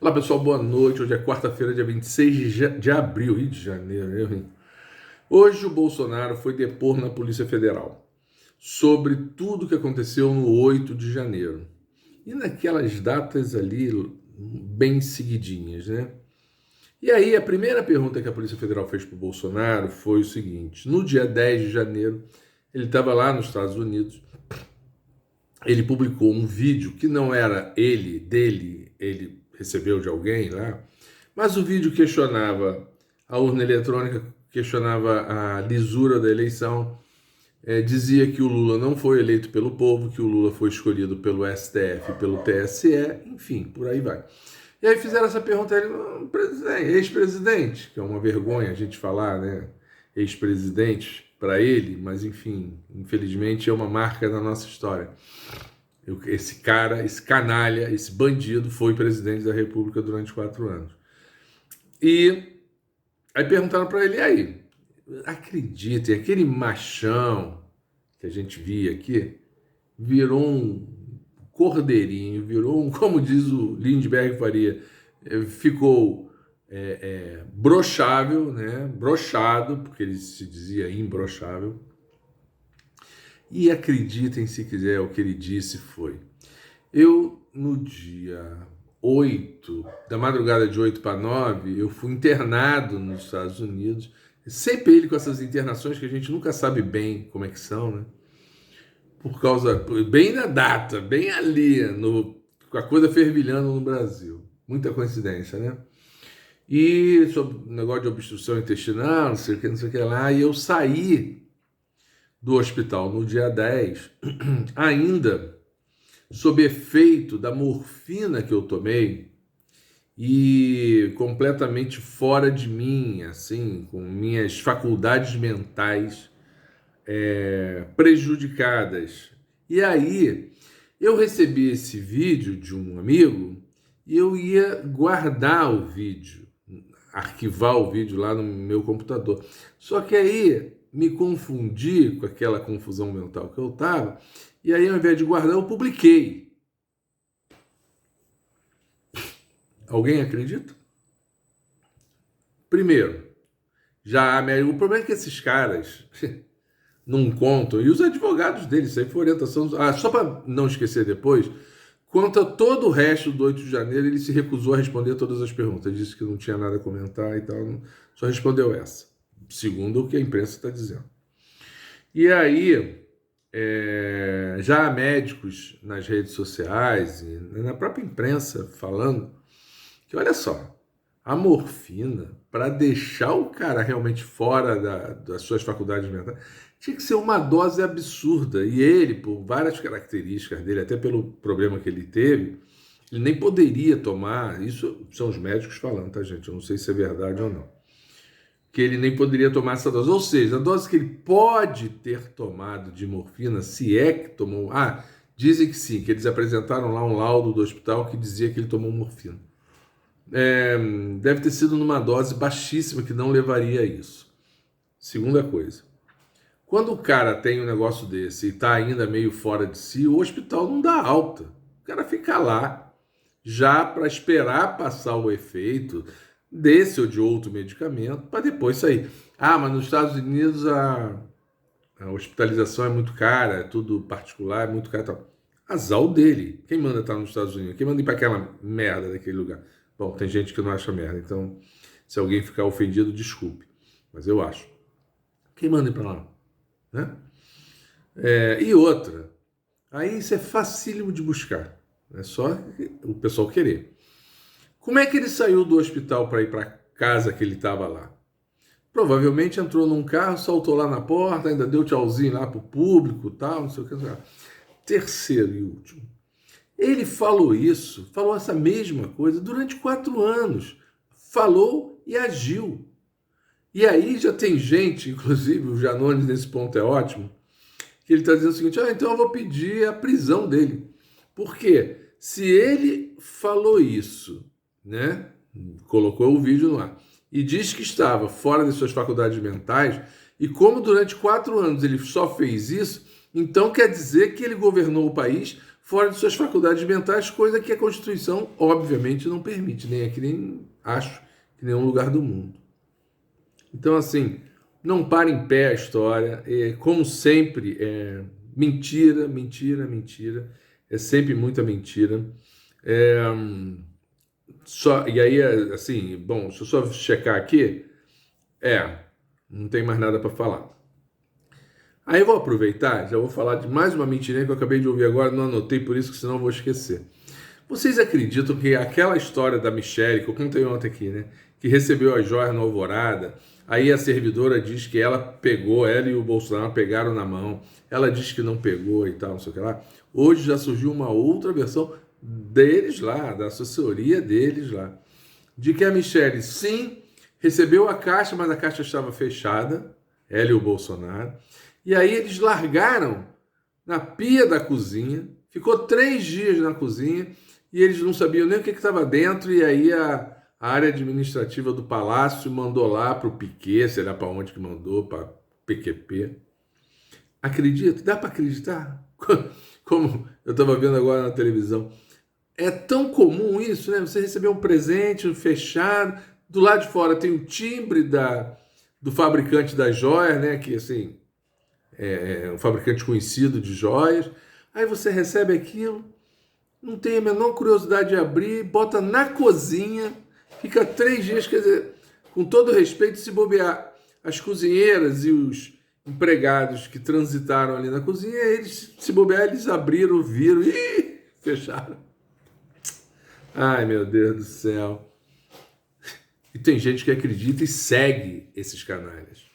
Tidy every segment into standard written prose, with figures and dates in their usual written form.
Olá pessoal, boa noite. Hoje é quarta-feira, dia 26 de abril, Rio de Janeiro. Hein? Hoje o Bolsonaro foi depor na Polícia Federal sobre tudo que aconteceu no 8 de janeiro. E naquelas datas ali, bem seguidinhas, né? E aí a primeira pergunta que a Polícia Federal fez para o Bolsonaro foi o seguinte: no dia 10 de janeiro, ele estava lá nos Estados Unidos, ele publicou um vídeo que não era ele recebeu de alguém lá, mas o vídeo questionava a urna eletrônica, questionava a lisura da eleição, dizia que o Lula não foi eleito pelo povo, que o Lula foi escolhido pelo STF, pelo TSE, enfim, por aí vai. E aí fizeram essa pergunta a ele, ex-presidente, que é uma vergonha a gente falar, né, ex-presidente para ele, mas enfim, infelizmente é uma marca da nossa história. Esse cara, esse canalha, esse bandido foi presidente da República durante 4 anos. E aí perguntaram para ele, e aí, acreditem, aquele machão que a gente via aqui, virou um cordeirinho, virou um, como diz o Lindbergh Faria, ficou brochável, né? Brochado, porque ele se dizia imbrochável. E acreditem se quiser, o que ele disse foi: eu, no dia 8, da madrugada de 8 para 9, eu fui internado nos Estados Unidos. Sempre ele com essas internações que a gente nunca sabe bem como é que são, né? Por causa, bem na data, bem ali, com a coisa fervilhando no Brasil. Muita coincidência, né? E sobre o negócio de obstrução intestinal, não sei o que lá, e eu saí do hospital no dia 10, ainda sob efeito da morfina que eu tomei e completamente fora de mim, assim, com minhas faculdades mentais prejudicadas. E aí eu recebi esse vídeo de um amigo e eu ia guardar o vídeo, arquivar o vídeo lá no meu computador. Só que aí me confundi com aquela confusão mental que eu estava, e aí ao invés de guardar eu publiquei. Alguém acredita? Primeiro, o problema é que esses caras não contam, e os advogados deles, isso aí foi orientação. Só para não esquecer depois, quanto a todo o resto do 8 de janeiro, ele se recusou a responder todas as perguntas, disse que não tinha nada a comentar e tal, só respondeu essa, segundo o que a imprensa está dizendo. E aí, já há médicos nas redes sociais e na própria imprensa falando que, olha só, a morfina, para deixar o cara realmente fora das suas faculdades mentais, tinha que ser uma dose absurda. E ele, por várias características dele, até pelo problema que ele teve, ele nem poderia tomar. Isso são os médicos falando, tá, gente? Eu não sei se é verdade ou não. Que ele nem poderia tomar essa dose. Ou seja, a dose que ele pode ter tomado de morfina, se é que tomou. Dizem que sim, que eles apresentaram lá um laudo do hospital que dizia que ele tomou morfina. Deve ter sido numa dose baixíssima que não levaria a isso. Segunda coisa, quando o cara tem um negócio desse e está ainda meio fora de si, o hospital não dá alta. O cara fica lá, já para esperar passar o efeito desse ou de outro medicamento, para depois sair. Mas nos Estados Unidos a hospitalização é muito cara, é tudo particular, é muito caro e tal. Azar dele. Quem manda estar nos Estados Unidos? Quem manda ir para aquela merda daquele lugar? Bom, tem gente que não acha merda, então se alguém ficar ofendido, desculpe. Mas eu acho. Quem manda ir para lá? Né? E outra, aí isso é facílimo de buscar. É só o pessoal querer. Como é que ele saiu do hospital para ir para a casa que ele estava lá? Provavelmente entrou num carro, saltou lá na porta, ainda deu tchauzinho lá para o público, tal, não sei o que. Terceiro e último. Ele falou essa mesma coisa durante 4 anos. Falou e agiu. E aí já tem gente, inclusive o Janones nesse ponto é ótimo, que ele está dizendo o seguinte: então eu vou pedir a prisão dele. Por quê? Se ele falou isso, né, colocou o vídeo no ar, e diz que estava fora de suas faculdades mentais, e como durante 4 anos ele só fez isso, então quer dizer que ele governou o país fora de suas faculdades mentais, coisa que a Constituição, obviamente, não permite, nem aqui, nem acho que em nenhum lugar do mundo. Então, assim, não para em pé a história, como sempre, mentira, mentira, mentira, é sempre muita mentira. E aí, assim, bom, deixa eu só checar aqui, não tem mais nada para falar. Aí eu vou aproveitar, já vou falar de mais uma mentirinha que eu acabei de ouvir agora, não anotei por isso, que senão eu vou esquecer. Vocês acreditam que aquela história da Michelle, que eu contei ontem aqui, né? Que recebeu as joias no Alvorada, aí a servidora diz que ela e o Bolsonaro pegaram na mão, ela diz que não pegou e tal, não sei o que lá. Hoje já surgiu uma outra versão deles lá, da assessoria deles lá, de que a Michelle, sim, recebeu a caixa, mas a caixa estava fechada, ela e o Bolsonaro. E aí eles largaram na pia da cozinha, ficou 3 dias na cozinha e eles não sabiam nem o que estava dentro. E aí a área administrativa do palácio mandou lá para o Piquet, sei lá para onde que mandou, para PQP. Acredita? Dá para acreditar? Como eu estava vendo agora na televisão. É tão comum isso, né? Você receber um presente fechado, do lado de fora tem o timbre do fabricante das joias, né? Que assim... um fabricante conhecido de joias, aí você recebe aquilo, não tem a menor curiosidade de abrir, bota na cozinha, fica 3 dias, quer dizer, com todo respeito, se bobear, as cozinheiras e os empregados que transitaram ali na cozinha, eles, se bobear, eles abriram, viram e fecharam. Ai, meu Deus do céu. E tem gente que acredita e segue esses canalhas.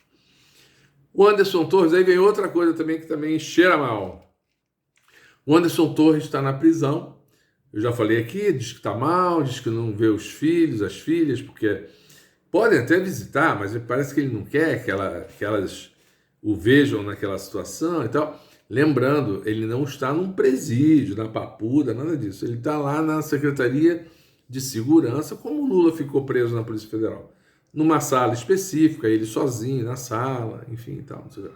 O Anderson Torres, aí vem outra coisa também que também cheira mal. O Anderson Torres está na prisão. Eu já falei aqui, diz que está mal, diz que não vê os filhos, as filhas, porque podem até visitar, mas parece que ele não quer que elas o vejam naquela situação e tal. Lembrando, ele não está num presídio, na Papuda, nada disso. Ele está lá na Secretaria de Segurança, como o Lula ficou preso na Polícia Federal. Numa sala específica, ele sozinho na sala, enfim e tal, não sei o que.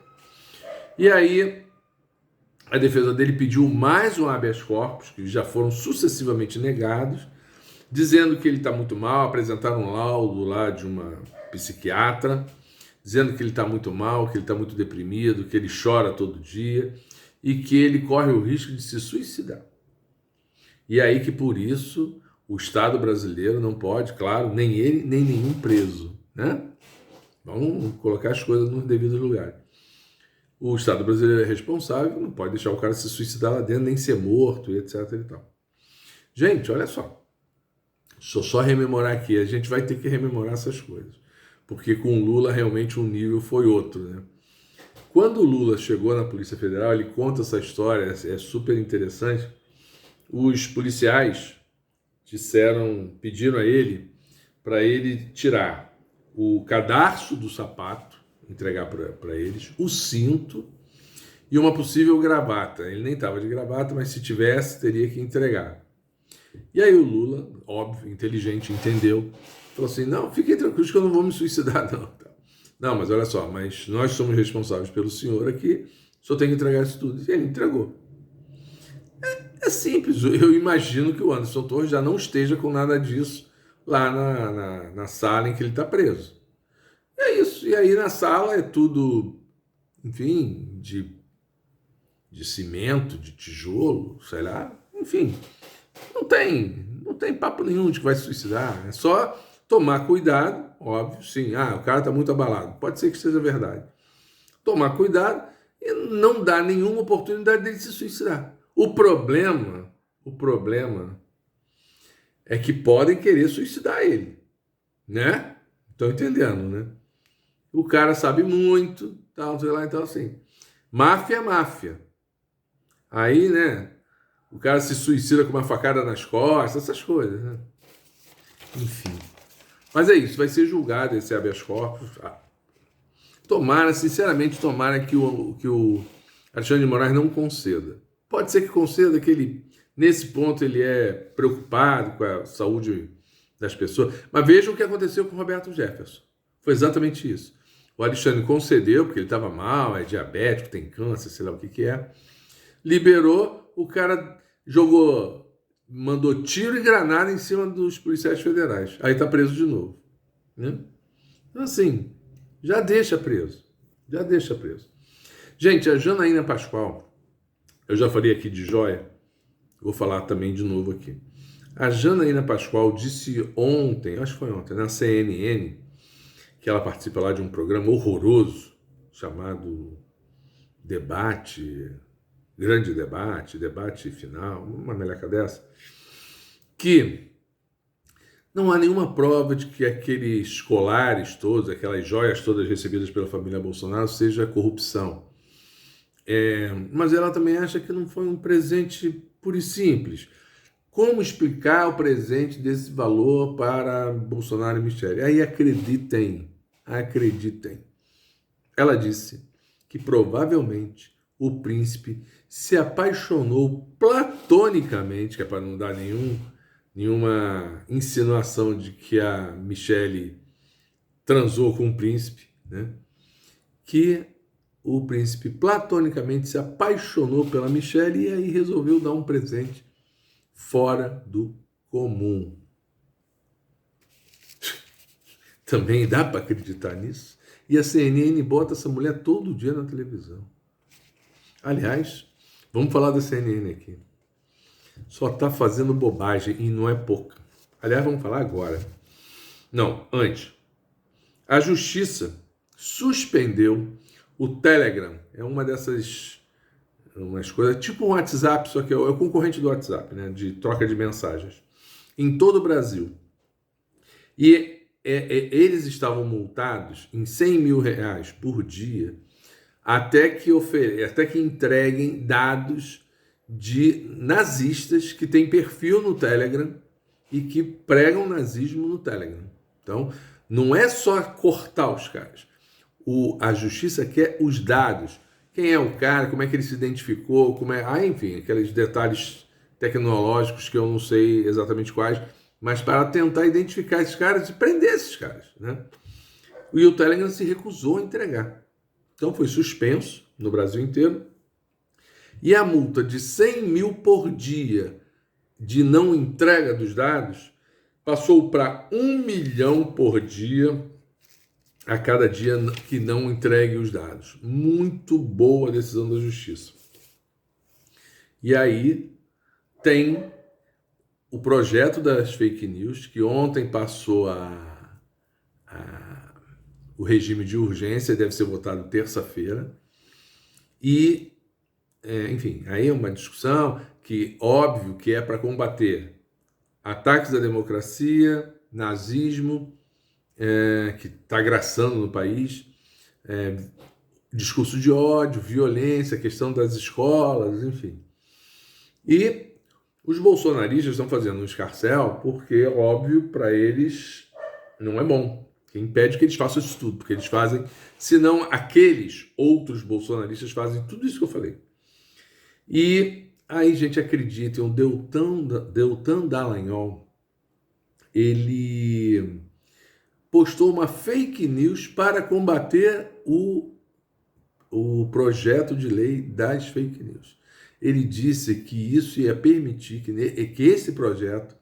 E aí, a defesa dele pediu mais um habeas corpus, que já foram sucessivamente negados, dizendo que ele está muito mal, apresentaram um laudo lá de uma psiquiatra, dizendo que ele está muito mal, que ele está muito deprimido, que ele chora todo dia e que ele corre o risco de se suicidar. E aí que por isso o Estado brasileiro não pode, claro, nem ele, nem nenhum preso, né? Vamos colocar as coisas no devido lugar. O Estado brasileiro é responsável, não pode deixar o cara se suicidar lá dentro, nem ser morto, e etc. e tal. Gente, olha só. Deixa eu só rememorar aqui. A gente vai ter que rememorar essas coisas. Porque com o Lula, realmente, o nível foi outro, né? Quando o Lula chegou na Polícia Federal, ele conta essa história, é super interessante. Os policiais pediram a ele para ele tirar o cadarço do sapato, entregar para eles, o cinto e uma possível gravata. Ele nem estava de gravata, mas se tivesse, teria que entregar. E aí o Lula, óbvio, inteligente, entendeu, falou assim, não, fiquem tranquilos que eu não vou me suicidar, não. Não, mas olha só, mas nós somos responsáveis pelo senhor aqui, só tem que entregar isso tudo. E ele entregou. É simples, eu imagino que o Anderson Torres já não esteja com nada disso lá na sala em que ele está preso. E é isso, e aí na sala é tudo, enfim, de cimento, de tijolo, sei lá, enfim, não tem papo nenhum de que vai se suicidar, é só tomar cuidado, óbvio, sim, o cara está muito abalado, pode ser que seja verdade, tomar cuidado e não dar nenhuma oportunidade dele se suicidar. O problema é que podem querer suicidar ele, né? Estão entendendo, né? O cara sabe muito, tal, sei lá, então assim, máfia é máfia. Aí, né, o cara se suicida com uma facada nas costas, essas coisas, né? Enfim. Mas é isso, vai ser julgado esse habeas corpus. Tomara, sinceramente, que o Alexandre de Moraes não conceda. Pode ser que conceda, que ele, nesse ponto, ele é preocupado com a saúde das pessoas. Mas veja o que aconteceu com o Roberto Jefferson. Foi exatamente isso. O Alexandre concedeu, porque ele estava mal, é diabético, tem câncer, sei lá o que é. Liberou, o cara mandou tiro e granada em cima dos policiais federais. Aí tá preso de novo, né? Então, assim, já deixa preso. Já deixa preso. Gente, a Janaína Pascoal, eu já falei aqui de joia, vou falar também de novo aqui. A Janaína Pascoal disse ontem, acho que foi ontem, na CNN, que ela participa lá de um programa horroroso chamado Grande Debate Final, uma meleca dessa, que não há nenhuma prova de que aqueles colares todos, aquelas joias todas recebidas pela família Bolsonaro, seja corrupção. Mas ela também acha que não foi um presente puro e simples. Como explicar o presente desse valor para Bolsonaro e Michele? Aí acreditem. Ela disse que provavelmente o príncipe se apaixonou platonicamente, que é para não dar nenhuma insinuação de que a Michele transou com o príncipe, né? Que o príncipe platonicamente se apaixonou pela Michele e aí resolveu dar um presente fora do comum. Também dá para acreditar nisso? E a CNN bota essa mulher todo dia na televisão. Aliás, vamos falar da CNN aqui. Só está fazendo bobagem e não é pouca. Aliás, vamos falar agora. Não, antes. A Justiça suspendeu o Telegram. É uma dessas umas coisas, tipo um WhatsApp, só que é o concorrente do WhatsApp, né, de troca de mensagens, em todo o Brasil. E eles estavam multados em R$100 mil por dia até que entreguem dados de nazistas que têm perfil no Telegram e que pregam nazismo no Telegram. Então, não é só cortar os caras. A justiça quer os dados. Quem é o cara, como é que ele se identificou, enfim, aqueles detalhes tecnológicos que eu não sei exatamente quais, mas para tentar identificar esses caras e prender esses caras, né? E o Telegram se recusou a entregar. Então foi suspenso no Brasil inteiro. E a multa de 100 mil por dia de não entrega dos dados passou para 1 milhão por dia a cada dia que não entregue os dados. Muito boa a decisão da Justiça. E aí tem o projeto das fake news, que ontem passou o regime de urgência, deve ser votado terça-feira. E, enfim, aí é uma discussão que, óbvio, que é para combater ataques à democracia, nazismo, que está graçando no país, discurso de ódio, violência, questão das escolas, enfim. E os bolsonaristas estão fazendo um escarcéu porque, óbvio, para eles não é bom. Que impede que eles façam isso tudo, porque eles fazem, senão aqueles outros bolsonaristas fazem tudo isso que eu falei. E aí, gente, acreditem, o Deltan Dallagnol, ele postou uma fake news para combater o projeto de lei das fake news. Ele disse que isso ia permitir que esse projeto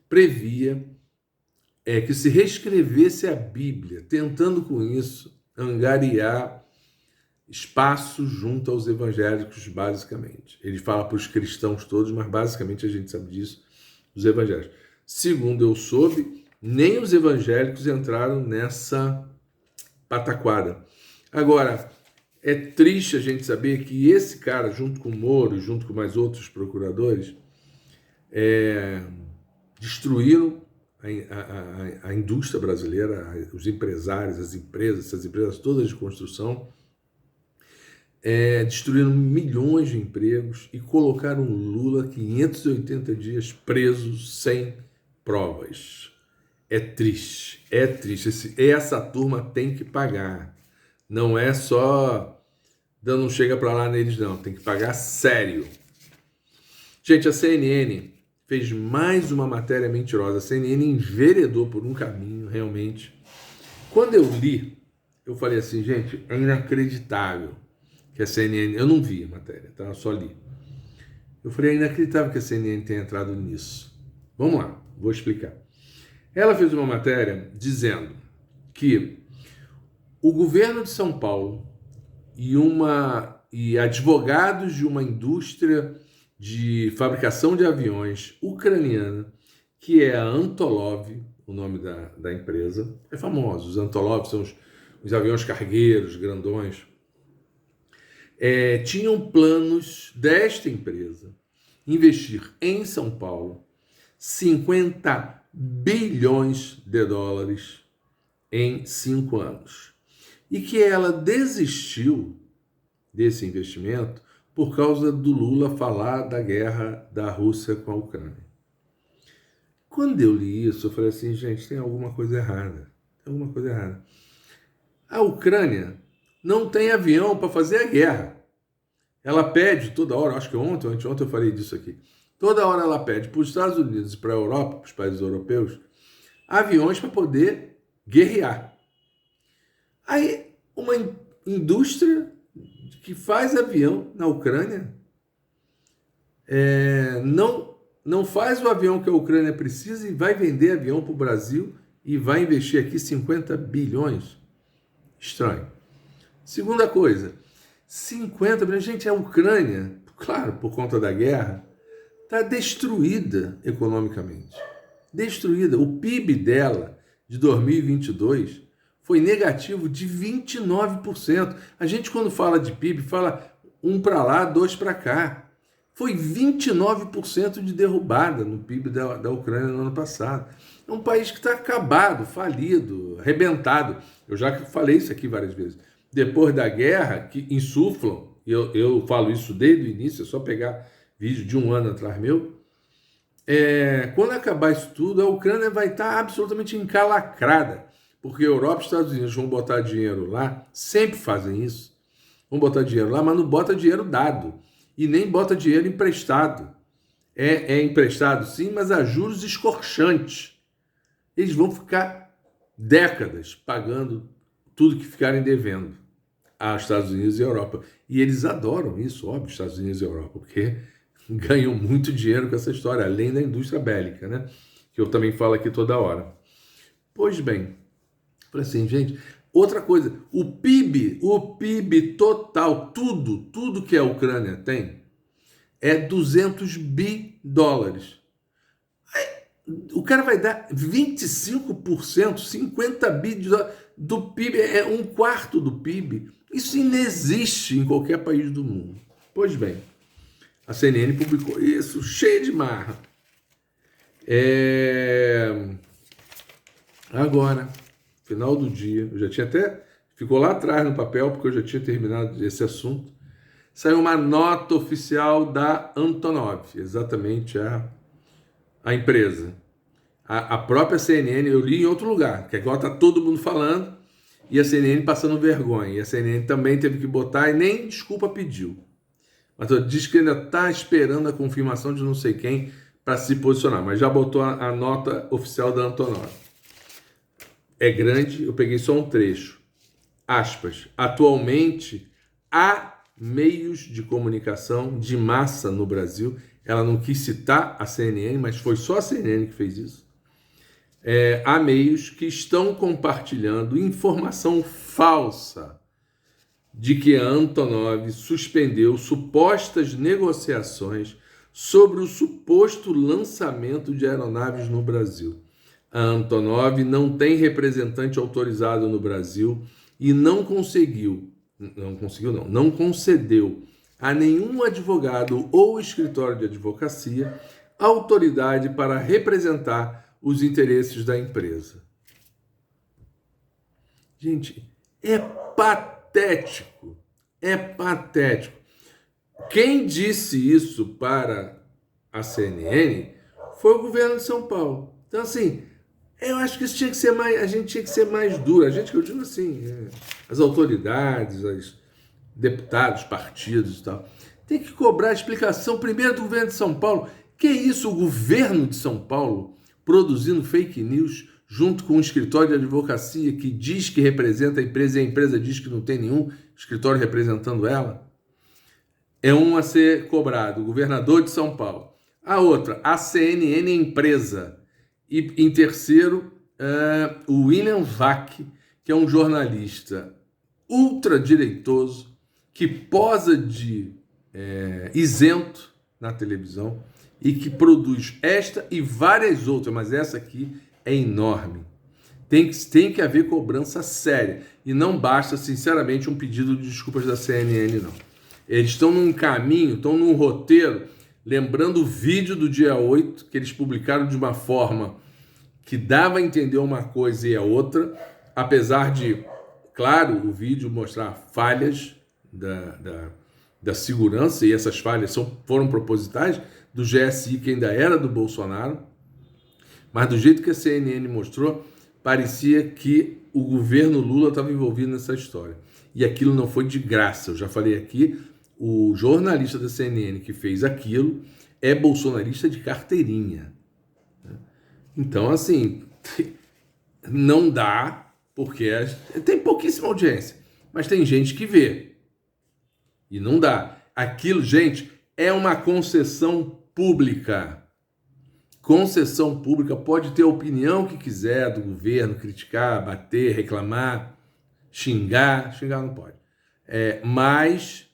previa que se reescrevesse a Bíblia, tentando com isso angariar espaço junto aos evangélicos, basicamente. Ele fala para os cristãos todos, mas basicamente a gente sabe disso, os evangélicos. Segundo eu soube, nem os evangélicos entraram nessa pataquada. Agora, é triste a gente saber que esse cara, junto com o Moro, junto com mais outros procuradores, destruíram a indústria brasileira, os empresários, as empresas, essas empresas todas de construção, destruíram milhões de empregos e colocaram Lula 580 dias preso sem provas. É triste. Essa turma tem que pagar. Não é só dando um chega para lá neles, não. Tem que pagar sério. Gente, a CNN fez mais uma matéria mentirosa. A CNN enveredou por um caminho, realmente. Quando eu li, eu falei assim, gente, é inacreditável que a CNN... Eu não vi a matéria, tá? Eu só li. Eu falei, é inacreditável que a CNN tenha entrado nisso. Vamos lá, vou explicar. Ela fez uma matéria dizendo que o governo de São Paulo e advogados de uma indústria de fabricação de aviões ucraniana, que é a Antolov, o nome da empresa, é famoso. Os Antolov são os aviões cargueiros, grandões. Tinham planos desta empresa investir em São Paulo 50 bilhões de dólares em 5 anos. E que ela desistiu desse investimento por causa do Lula falar da guerra da Rússia com a Ucrânia. Quando eu li isso, eu falei assim, gente, tem alguma coisa errada. Tem alguma coisa errada. A Ucrânia não tem avião para fazer a guerra. Ela pede toda hora, acho que ontem ou anteontem eu falei disso aqui, toda hora ela pede para os Estados Unidos e para a Europa, para os países europeus, aviões para poder guerrear. Aí, uma indústria que faz avião na Ucrânia não faz o avião que a Ucrânia precisa e vai vender avião para o Brasil e vai investir aqui 50 bilhões. Estranho. Segunda coisa, 50 bilhões. Gente, a Ucrânia, claro, por conta da guerra, está destruída economicamente. Destruída. O PIB dela de 2022 foi negativo de 29%. A gente, quando fala de PIB, fala um para lá, dois para cá. Foi 29% de derrubada no PIB da Ucrânia no ano passado. É um país que está acabado, falido, arrebentado. Eu já falei isso aqui várias vezes. Depois da guerra, que insuflam, eu falo isso desde o início, é só pegar vídeo de 1 ano atrás meu, quando acabar isso tudo, a Ucrânia vai estar absolutamente encalacrada, porque a Europa e os Estados Unidos vão botar dinheiro lá, sempre fazem isso, vão botar dinheiro lá, mas não bota dinheiro dado, e nem bota dinheiro emprestado. É emprestado sim, mas a juros escorchantes. Eles vão ficar décadas pagando tudo que ficarem devendo aos Estados Unidos e Europa. E eles adoram isso, óbvio, Estados Unidos e Europa, porque ganham muito dinheiro com essa história, além da indústria bélica, né? Que eu também falo aqui toda hora. Pois bem, falei assim, gente, outra coisa, o PIB total, tudo que a Ucrânia tem, é 200 bi-dólares. O cara vai dar 25%, 50 bi-dólares do PIB, é 1/4 do PIB. Isso inexiste em qualquer país do mundo. Pois bem, a CNN publicou isso, cheio de marra. Agora, final do dia, eu já tinha até... Ficou lá atrás no papel, porque eu já tinha terminado esse assunto. Saiu uma nota oficial da Antonov, exatamente a empresa. A própria CNN, eu li em outro lugar, que agora está todo mundo falando, e a CNN passando vergonha. E a CNN também teve que botar e nem desculpa pediu. Mas diz que ainda está esperando a confirmação de não sei quem para se posicionar, mas já botou a nota oficial da Antonov. É grande, eu peguei só um trecho. Aspas, atualmente há meios de comunicação de massa no Brasil. Ela não quis citar a CNN, mas foi só a CNN que fez isso. Há meios que estão compartilhando informação falsa de que a Antonov suspendeu supostas negociações sobre o suposto lançamento de aeronaves no Brasil. A Antonov não tem representante autorizado no Brasil e não concedeu a nenhum advogado ou escritório de advocacia autoridade para representar os interesses da empresa. Gente, é patético. É patético. Quem disse isso para a CNN foi o governo de São Paulo. Então, assim, eu acho que isso tinha que ser mais, a gente tinha que ser mais duro. A gente, que eu digo assim, as autoridades, os deputados, partidos e tal, tem que cobrar explicação primeiro do governo de São Paulo. Que isso, o governo de São Paulo produzindo fake news junto com um escritório de advocacia que diz que representa a empresa e a empresa diz que não tem nenhum escritório representando ela? é um a ser cobrado, o governador de São Paulo. A outra, a CNN empresa. E em terceiro, o William Vac, que é um jornalista ultradireitoso, que posa de isento na televisão e que produz esta e várias outras, mas essa aqui é enorme. Tem que haver cobrança séria. E não basta, sinceramente, um pedido de desculpas da CNN, não. Eles estão num caminho, estão num roteiro, lembrando o vídeo do dia 8, que eles publicaram de uma forma que dava a entender uma coisa e a outra, apesar de, claro, o vídeo mostrar falhas da segurança, e essas falhas foram propositais, do GSI, que ainda era do Bolsonaro, mas do jeito que a CNN mostrou, parecia que o governo Lula estava envolvido nessa história. E aquilo não foi de graça. Eu já falei aqui, o jornalista da CNN que fez aquilo é bolsonarista de carteirinha. Então, assim, não dá, porque tem pouquíssima audiência, mas tem gente que vê. E não dá. Aquilo, gente, é uma concessão pública. Concessão pública, pode ter a opinião que quiser do governo, criticar, bater, reclamar, xingar não pode. Mas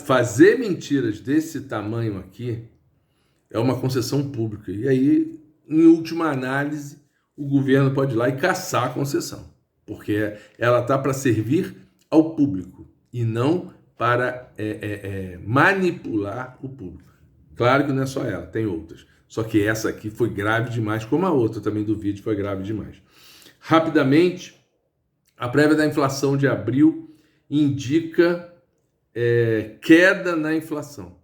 fazer mentiras desse tamanho aqui é uma concessão pública. E aí, em última análise, o governo pode ir lá e caçar a concessão, porque ela está para servir ao público e não para manipular o público. Claro que não é só ela, tem outras. Só que essa aqui foi grave demais, como a outra também do vídeo foi grave demais. Rapidamente, a prévia da inflação de abril indica queda na inflação.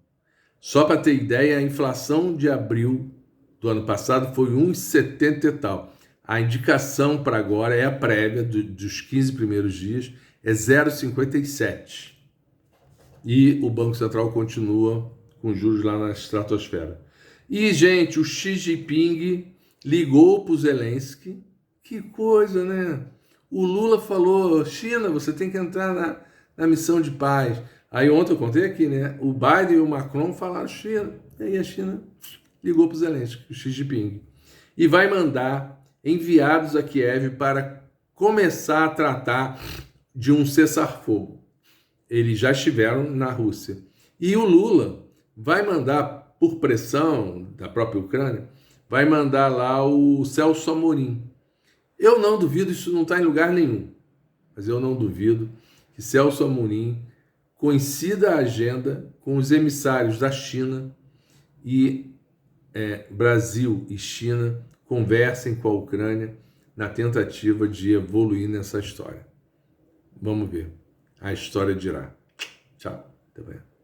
Só para ter ideia, a inflação de abril do ano passado foi 1,70 e tal. A indicação para agora é a prévia dos 15 primeiros dias, é 0,57. E o Banco Central continua com juros lá na estratosfera. E, gente, o Xi Jinping ligou para o Zelensky. Que coisa, né? O Lula falou, China, você tem que entrar na missão de paz. Aí ontem eu contei aqui, né? O Biden e o Macron falaram China. E aí a China ligou para o Zelensky, o Xi Jinping. E vai mandar enviados a Kiev para começar a tratar de um cessar-fogo. Eles já estiveram na Rússia. E o Lula vai mandar, por pressão da própria Ucrânia, vai mandar lá o Celso Amorim. Eu não duvido, isso não está em lugar nenhum, mas eu não duvido que Celso Amorim coincida a agenda com os emissários da China e Brasil e China conversem com a Ucrânia na tentativa de evoluir nessa história. Vamos ver. A história dirá. Tchau. Até amanhã.